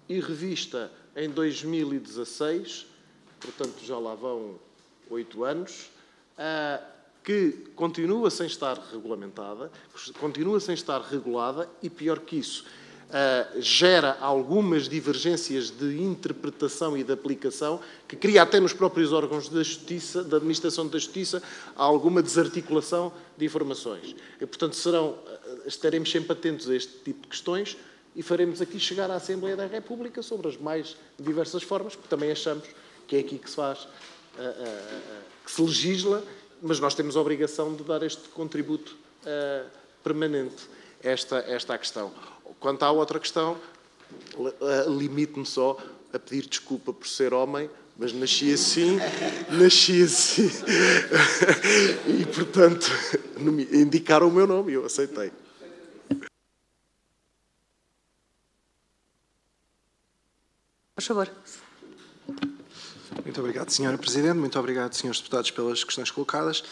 e revista em 2016, portanto já lá vão 8 anos, que continua sem estar regulamentada, continua sem estar regulada e, pior que isso, gera algumas divergências de interpretação e de aplicação que cria até nos próprios órgãos da Justiça, da Administração da Justiça, alguma desarticulação de informações. E, portanto, estaremos sempre atentos a este tipo de questões e faremos aqui chegar à Assembleia da República sobre as mais diversas formas, porque também achamos que é aqui que se faz, que se legisla, mas nós temos a obrigação de dar este contributo permanente a esta questão. Quanto à outra questão, limito-me só a pedir desculpa por ser homem, mas nasci assim, e, portanto, indicaram o meu nome e eu aceitei. Por favor. Muito obrigado, Sra. Presidente. Muito obrigado, Srs. Deputados, pelas questões colocadas.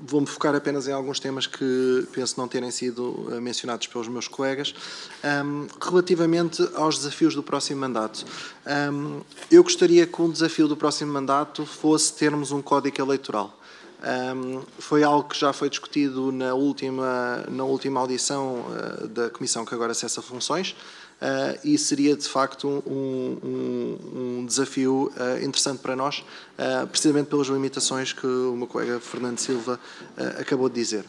Vou-me focar apenas em alguns temas que penso não terem sido mencionados pelos meus colegas. Relativamente aos desafios do próximo mandato, eu gostaria que um desafio do próximo mandato fosse termos um código eleitoral. Foi algo que já foi discutido na última audição da Comissão que agora acessa funções. E seria, de facto, um desafio interessante para nós, precisamente pelas limitações que o meu colega Fernando Silva acabou de dizer.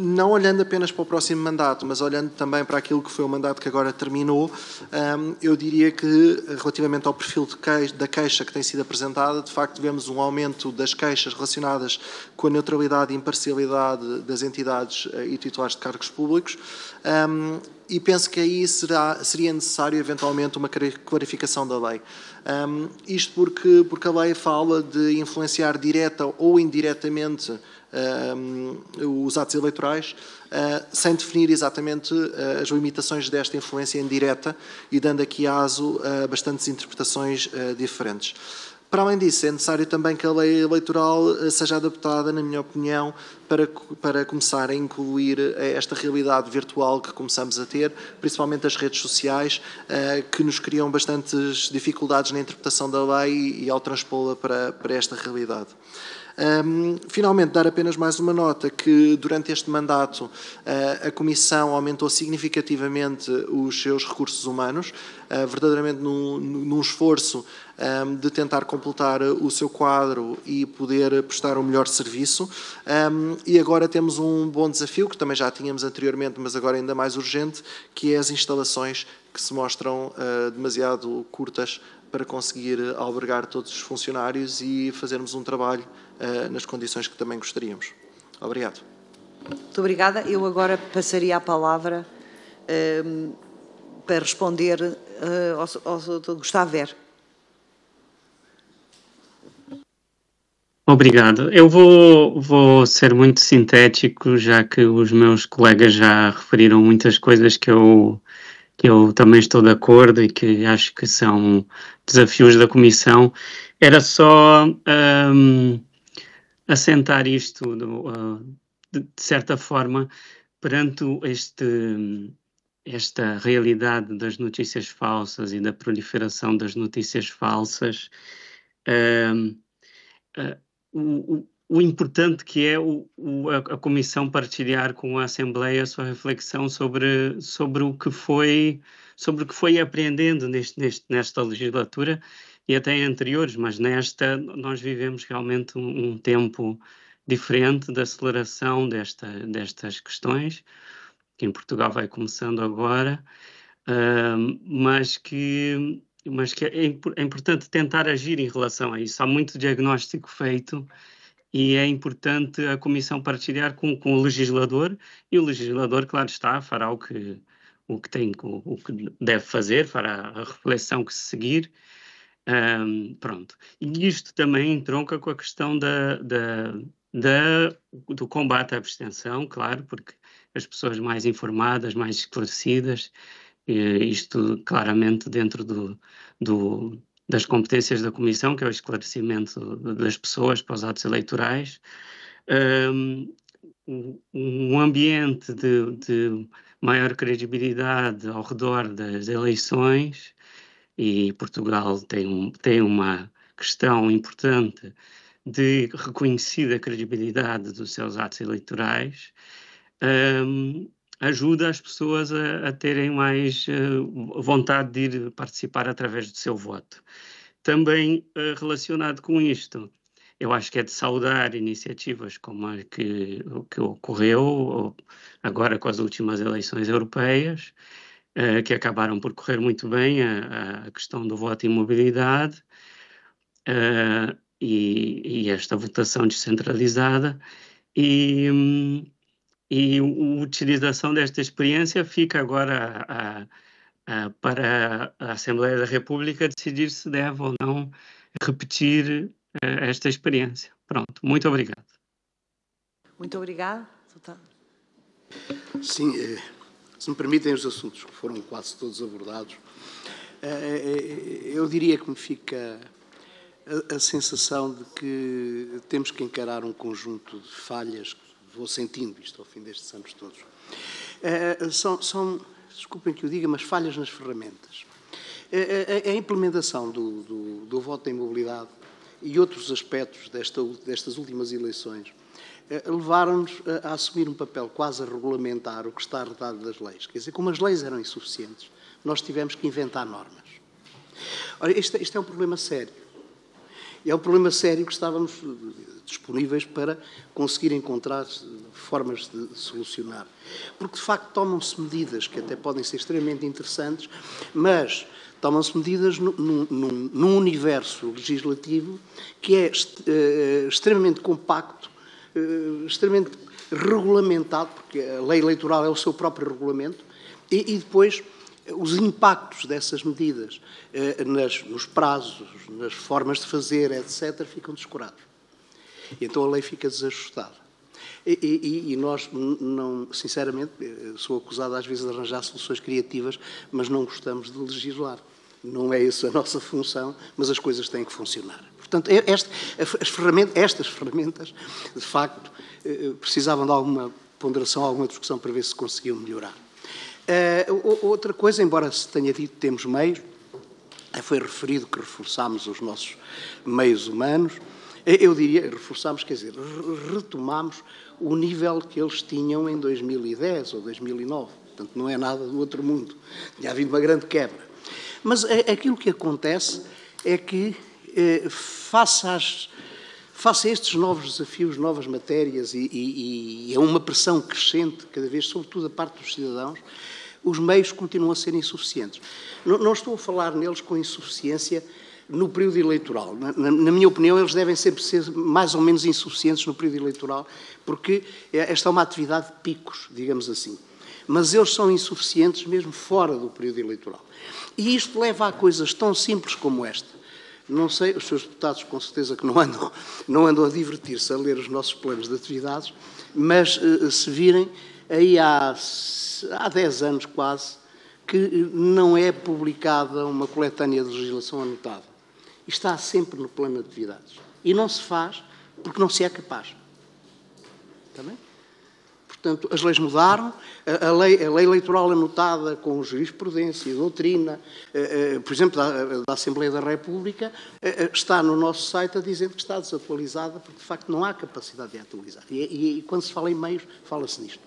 Não olhando apenas para o próximo mandato, mas olhando também para aquilo que foi o mandato que agora terminou, eu diria que, relativamente ao perfil da queixa que tem sido apresentada, de facto vemos um aumento das queixas relacionadas com a neutralidade e imparcialidade das entidades e titulares de cargos públicos, e penso que aí seria necessário, eventualmente, uma clarificação da lei. Isto porque a lei fala de influenciar direta ou indiretamente os atos eleitorais, sem definir exatamente as limitações desta influência indireta e dando aqui aso a bastantes interpretações diferentes. Para além disso, é necessário também que a lei eleitoral seja adaptada, na minha opinião, para começar a incluir esta realidade virtual que começamos a ter, principalmente as redes sociais, que nos criam bastantes dificuldades na interpretação da lei e ao transpô-la para esta realidade. Finalmente, dar apenas mais uma nota que durante este mandato a Comissão aumentou significativamente os seus recursos humanos, verdadeiramente num esforço de tentar completar o seu quadro e poder prestar um melhor serviço. E agora temos um bom desafio, que também já tínhamos anteriormente, mas agora ainda mais urgente, que é as instalações que se mostram demasiado curtas para conseguir albergar todos os funcionários e fazermos um trabalho nas condições que também gostaríamos. Obrigado. Muito obrigada. Eu agora passaria a palavra para responder ao Dr. Gustavo Ver. Obrigado. Eu vou ser muito sintético, já que os meus colegas já referiram muitas coisas que eu também estou de acordo e que acho que são desafios da Comissão. Era só assentar isto, de certa forma, perante esta realidade das notícias falsas e da proliferação das notícias falsas. O importante que é a Comissão partilhar com a Assembleia a sua reflexão sobre o que foi apreendendo nesta legislatura e até em anteriores, mas nesta nós vivemos realmente um tempo diferente de aceleração destas questões, que em Portugal vai começando agora, mas que é importante tentar agir em relação a isso. Há muito diagnóstico feito e é importante a Comissão partilhar com o legislador, e o legislador, claro está, fará o que deve fazer, fará a reflexão que se seguir. Pronto. E isto também entronca com a questão do combate à abstenção, claro, porque as pessoas mais informadas, mais esclarecidas, isto claramente dentro das competências da Comissão, que é o esclarecimento das pessoas para os atos eleitorais, um ambiente de maior credibilidade ao redor das eleições, e Portugal tem uma questão importante de reconhecida credibilidade dos seus atos eleitorais, ajuda as pessoas a terem mais vontade de ir participar através do seu voto. Também relacionado com isto, eu acho que é de saudar iniciativas como a que ocorreu agora com as últimas eleições europeias, que acabaram por correr muito bem, a questão do voto e mobilidade, e esta votação descentralizada, e a utilização desta experiência fica agora para a Assembleia da República decidir se deve ou não repetir esta experiência. Pronto, muito obrigado. Muito obrigado. Sim, se me permitem, os assuntos que foram quase todos abordados Eu diria que me fica a sensação de que temos que encarar um conjunto de falhas, vou sentindo isto ao fim destes anos todos. São, desculpem que eu diga, mas falhas nas ferramentas. A implementação do voto em mobilidade e outros aspectos destas últimas eleições levaram-nos a assumir um papel quase a regulamentar o que está arredado das leis. Quer dizer, como as leis eram insuficientes, nós tivemos que inventar normas. Ora, este é um problema sério. É um problema sério que estávamos disponíveis para conseguir encontrar formas de solucionar. Porque, de facto, tomam-se medidas que até podem ser extremamente interessantes, mas tomam-se medidas num universo legislativo que é extremamente compacto, extremamente regulamentado, porque a lei eleitoral é o seu próprio regulamento, e depois os impactos dessas medidas nos prazos, nas formas de fazer, etc., ficam descurados. E então a lei fica desajustada. E nós, sinceramente, sou acusado às vezes de arranjar soluções criativas, mas não gostamos de legislar. Não é essa a nossa função, mas as coisas têm que funcionar. Portanto, estas ferramentas, de facto, precisavam de alguma ponderação, alguma discussão para ver se conseguiam melhorar. Outra coisa, embora se tenha dito que temos meios, foi referido que reforçámos os nossos meios humanos. Eu diria, reforçámos, quer dizer, retomámos o nível que eles tinham em 2010 ou 2009. Portanto, não é nada do outro mundo. Tinha havido uma grande quebra. Mas aquilo que acontece é que, face a estes novos desafios, novas matérias e a uma pressão crescente, cada vez, sobretudo da parte dos cidadãos, os meios continuam a ser insuficientes. Não estou a falar neles com insuficiência no período eleitoral. Na minha opinião, eles devem sempre ser mais ou menos insuficientes no período eleitoral, porque esta é uma atividade de picos, digamos assim. Mas eles são insuficientes mesmo fora do período eleitoral. E isto leva a coisas tão simples como esta. Não sei, os seus deputados com certeza que não andam a divertir-se a ler os nossos planos de atividades, mas se virem, aí há 10 anos quase, que não é publicada uma coletânea de legislação anotada. Está sempre no plano de atividades. E não se faz porque não se é capaz. Está bem? Portanto, as leis mudaram, a lei eleitoral anotada com jurisprudência e doutrina, por exemplo, da Assembleia da República, está no nosso site a dizer que está desatualizada, porque de facto não há capacidade de atualizar. E quando se fala em meios, fala-se nisto.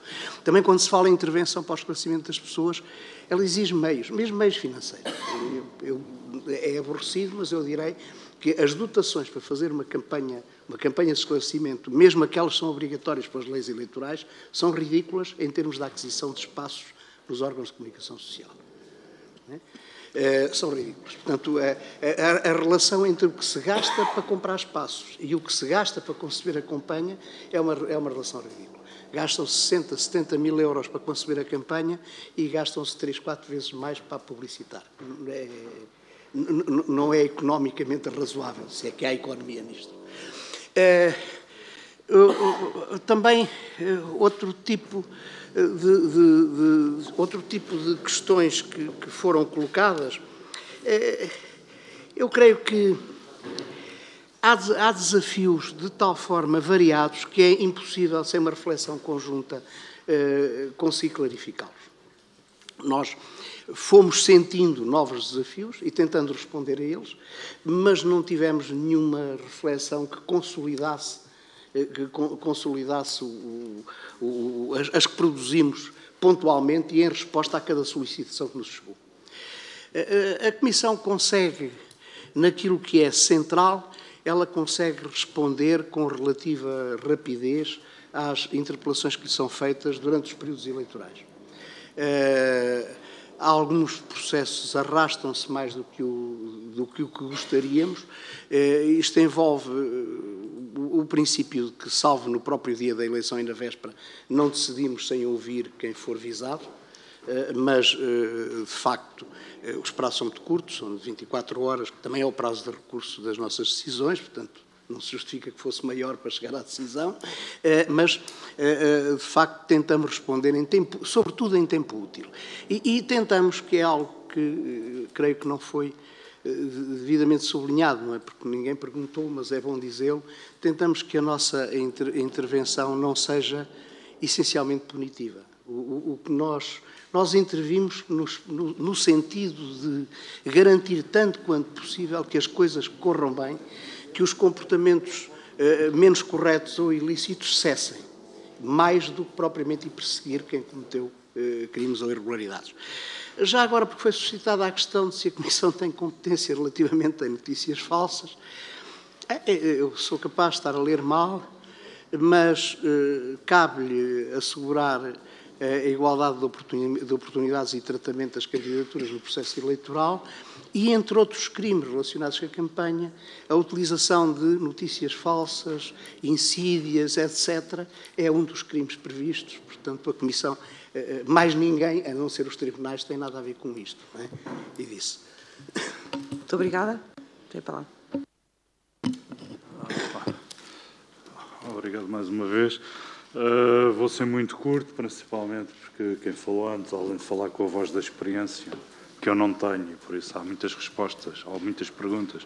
Também quando se fala em intervenção para o esclarecimento das pessoas, ela exige meios, mesmo meios financeiros. É aborrecido, mas eu direi que as dotações para fazer uma campanha de esclarecimento, mesmo aquelas que são obrigatórias para as leis eleitorais, são ridículas em termos de aquisição de espaços nos órgãos de comunicação social. São ridículas. Portanto, a relação entre o que se gasta para comprar espaços e o que se gasta para conceber a campanha é uma relação ridícula. Gastam 60, 70 mil euros para conceber a campanha e gastam-se 3, 4 vezes mais para publicitar. Não é economicamente razoável, se é que há economia nisto. Também outro tipo de questões que foram colocadas, eu creio que há desafios de tal forma variados que é impossível, sem uma reflexão conjunta, conseguir clarificá-los. Nós fomos sentindo novos desafios e tentando responder a eles, mas não tivemos nenhuma reflexão que consolidasse as que produzimos pontualmente e em resposta a cada solicitação que nos chegou. A Comissão consegue, naquilo que é central, ela consegue responder com relativa rapidez às interpelações que lhe são feitas durante os períodos eleitorais. Alguns processos arrastam-se mais do que o que gostaríamos. Isto envolve o princípio de que, salvo no próprio dia da eleição e na véspera, não decidimos sem ouvir quem for visado, mas, de facto, os prazos são muito curtos, são de 24 horas, que também é o prazo de recurso das nossas decisões, portanto, não se justifica que fosse maior para chegar à decisão, mas, de facto, tentamos responder, sobretudo em tempo útil. E tentamos, que é algo que creio que não foi devidamente sublinhado, não é? Porque ninguém perguntou, mas é bom dizê-lo. Tentamos que a nossa intervenção não seja essencialmente punitiva. O que nós intervimos no sentido de garantir tanto quanto possível que as coisas corram bem, que os comportamentos menos corretos ou ilícitos cessem, mais do que propriamente perseguir quem cometeu crimes ou irregularidades. Já agora, porque foi suscitada a questão de se a Comissão tem competência relativamente a notícias falsas, eu sou capaz de estar a ler mal, mas cabe-lhe assegurar a igualdade de oportunidades e tratamento das candidaturas no processo eleitoral e, entre outros crimes relacionados com a campanha, a utilização de notícias falsas, insídias, etc., é um dos crimes previstos. Portanto, a Comissão, mais ninguém, a não ser os tribunais, tem nada a ver com isto. Não é? E disse. Muito obrigada. Tem a palavra. Obrigado mais uma vez. Vou ser muito curto, principalmente porque quem falou antes, além de falar com a voz da experiência, que eu não tenho, e por isso há muitas respostas, ou muitas perguntas,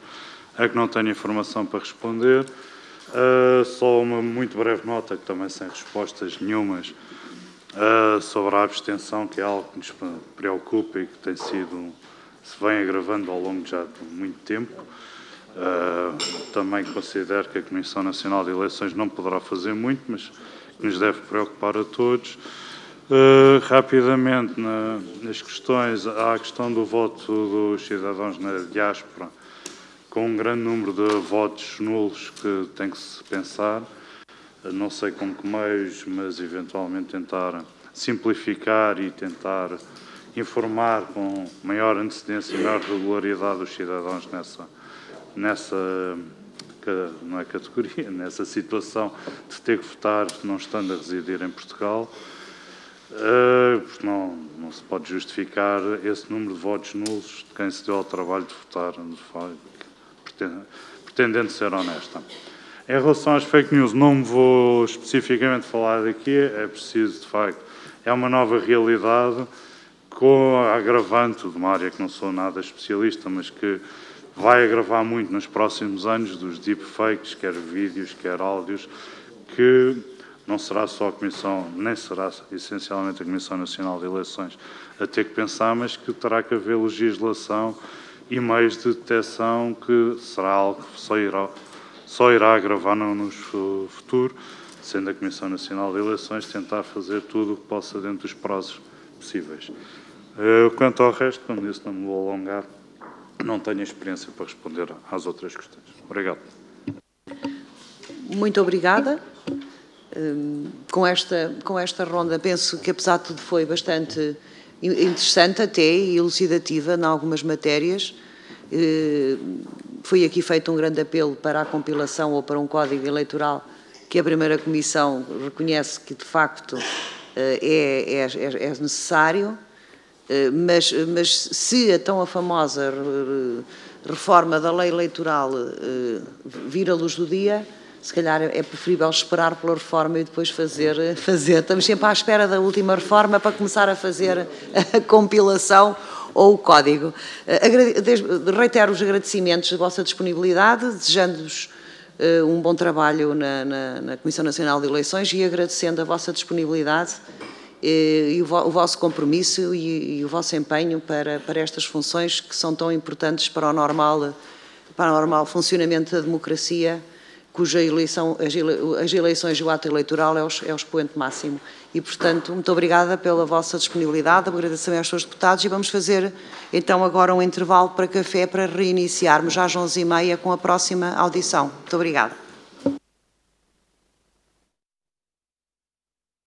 é que não tenho informação para responder. Só uma muito breve nota, que também sem respostas nenhumas, sobre a abstenção, que é algo que nos preocupa e que tem sido, se vem agravando ao longo já de muito tempo. Também considero que a Comissão Nacional de Eleições não poderá fazer muito, mas que nos deve preocupar a todos. Rapidamente, nas questões, há a questão do voto dos cidadãos na diáspora, com um grande número de votos nulos que tem que se pensar, não sei com que meios, mas eventualmente tentar simplificar e tentar informar com maior antecedência e maior regularidade os cidadãos nessa não é categoria, nessa situação de ter que votar não estando a residir em Portugal, porque não se pode justificar esse número de votos nulos de quem se deu ao trabalho de votar, pretendendo ser honesta. Em relação às fake news, não me vou especificamente falar daqui, é preciso, de facto, é uma nova realidade com a agravante de uma área que não sou nada especialista, mas que vai agravar muito nos próximos anos dos deepfakes, quer vídeos, quer áudios, que não será só a Comissão, nem será essencialmente a Comissão Nacional de Eleições a ter que pensar, mas que terá que haver legislação e meios de detecção, que será algo que só irá agravar no futuro, sendo a Comissão Nacional de Eleições tentar fazer tudo o que possa dentro dos prazos possíveis. Quanto ao resto, como disse, não me vou alongar, não tenho experiência para responder às outras questões. Obrigado. Muito obrigada. Com esta ronda, penso que, apesar de tudo, foi bastante interessante até e elucidativa em algumas matérias. Foi aqui feito um grande apelo para a compilação ou para um código eleitoral que a primeira Comissão reconhece que, de facto, é necessário. Mas se a tão famosa reforma da lei eleitoral vir à luz do dia, se calhar é preferível esperar pela reforma e depois fazer. Estamos sempre à espera da última reforma para começar a fazer a compilação ou o código. Reitero os agradecimentos da vossa disponibilidade, desejando-vos um bom trabalho na Comissão Nacional de Eleições e agradecendo a vossa disponibilidade e o vosso compromisso e o vosso empenho para estas funções que são tão importantes para o normal funcionamento da democracia, cuja as eleições e o ato eleitoral é o expoente máximo. E, portanto, muito obrigada pela vossa disponibilidade, agradeço aos senhores deputados e vamos fazer, então, agora um intervalo para café para reiniciarmos às 11h30 com a próxima audição. Muito obrigada.